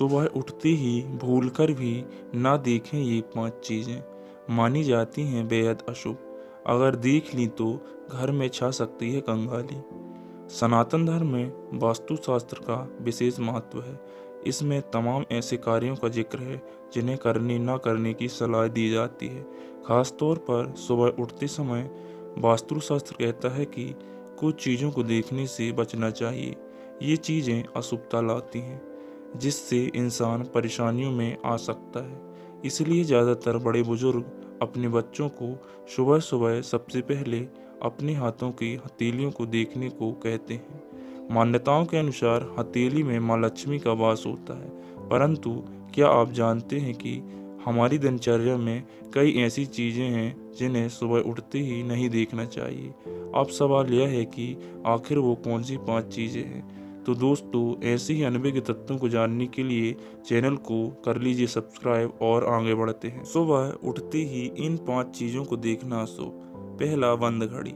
सुबह उठते ही भूलकर भी ना देखें ये 5 चीज़ें, मानी जाती हैं बेहद अशुभ। अगर देख लीं तो घर में छा सकती है कंगाली। सनातन धर्म में वास्तुशास्त्र का विशेष महत्व है। इसमें तमाम ऐसे कार्यों का जिक्र है जिन्हें करने ना करने की सलाह दी जाती है। खास तौर पर सुबह उठते समय वास्तुशास्त्र कहता है कि कुछ चीज़ों को देखने से बचना चाहिए। ये चीज़ें अशुभता लाती हैं, जिससे इंसान परेशानियों में आ सकता है। इसलिए ज़्यादातर बड़े बुजुर्ग अपने बच्चों को सुबह सुबह सबसे पहले अपने हाथों की हथेलियों को देखने को कहते हैं। मान्यताओं के अनुसार हथेली में माँ लक्ष्मी का वास होता है, परंतु क्या आप जानते हैं कि हमारी दिनचर्या में कई ऐसी चीज़ें हैं जिन्हें सुबह उठते ही नहीं देखना चाहिए। अब सवाल यह है कि आखिर वो कौन सी 5 चीज़ें हैं। तो दोस्तों, ऐसे ही अनभिज्ञ तत्वों को जानने के लिए चैनल को कर लीजिए सब्सक्राइब और आगे बढ़ते हैं। सुबह उठते ही इन 5 चीज़ों को देखना शुभ। पहला, बंद घड़ी।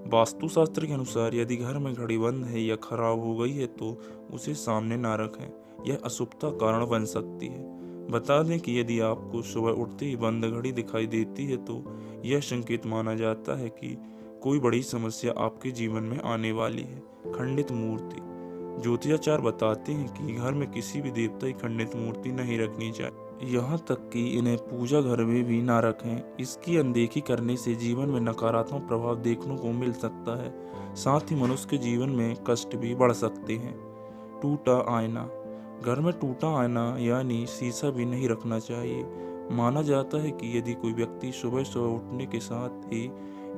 वास्तुशास्त्र के अनुसार यदि घर में घड़ी बंद है या खराब हो गई है तो उसे सामने ना रखें, यह अशुभता कारण बन सकती है। बता दें कि यदि आपको सुबह उठते ही बंद घड़ी दिखाई देती है तो यह संकेत माना जाता है कि कोई बड़ी समस्या आपके जीवन में आने वाली है। खंडित मूर्ति। ज्योतिषाचार्य बताते हैं कि घर में किसी भी देवता की खंडित मूर्ति नहीं रखनी चाहिए, यहाँ तक कि इन्हें पूजा घर में भी ना रखें। इसकी अनदेखी करने से जीवन में नकारात्मक प्रभाव देखने को मिल सकता है, साथ ही मनुष्य के जीवन में कष्ट भी बढ़ सकते हैं। टूटा आईना। घर में टूटा आईना यानी शीशा भी नहीं रखना चाहिए। माना जाता है कि यदि कोई व्यक्ति सुबह सुबह उठने के साथ ही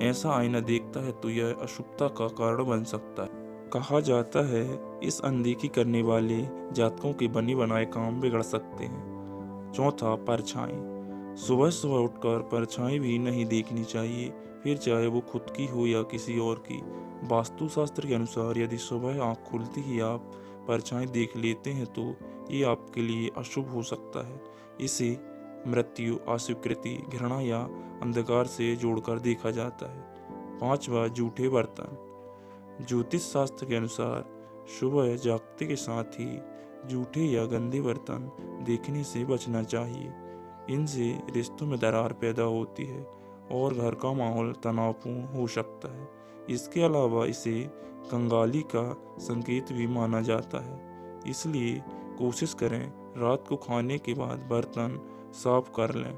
ऐसा आईना देखता है तो यह अशुभता का कारण बन सकता है। कहा जाता है इस अनदेखी करने वाले जातकों के बने बनाए काम बिगड़ सकते हैं। चौथा, परछाई। सुबह सुबह उठकर परछाई भी नहीं देखनी चाहिए, फिर चाहे वो खुद की हो या किसी और की। वास्तुशास्त्र के अनुसार यदि सुबह आँख खुलती ही आप परछाई देख लेते हैं तो ये आपके लिए अशुभ हो सकता है। इसे मृत्यु, अस्वीकृति, घृणा या अंधकार से जोड़कर देखा जाता है। पांचवा, जूठे बर्तन। ज्योतिष शास्त्र के अनुसार सुबह जागते के साथ ही जूठे या गंदे बर्तन देखने से बचना चाहिए। इनसे रिश्तों में दरार पैदा होती है और घर का माहौल तनावपूर्ण हो सकता है। इसके अलावा इसे कंगाली का संकेत भी माना जाता है, इसलिए कोशिश करें रात को खाने के बाद बर्तन साफ कर लें।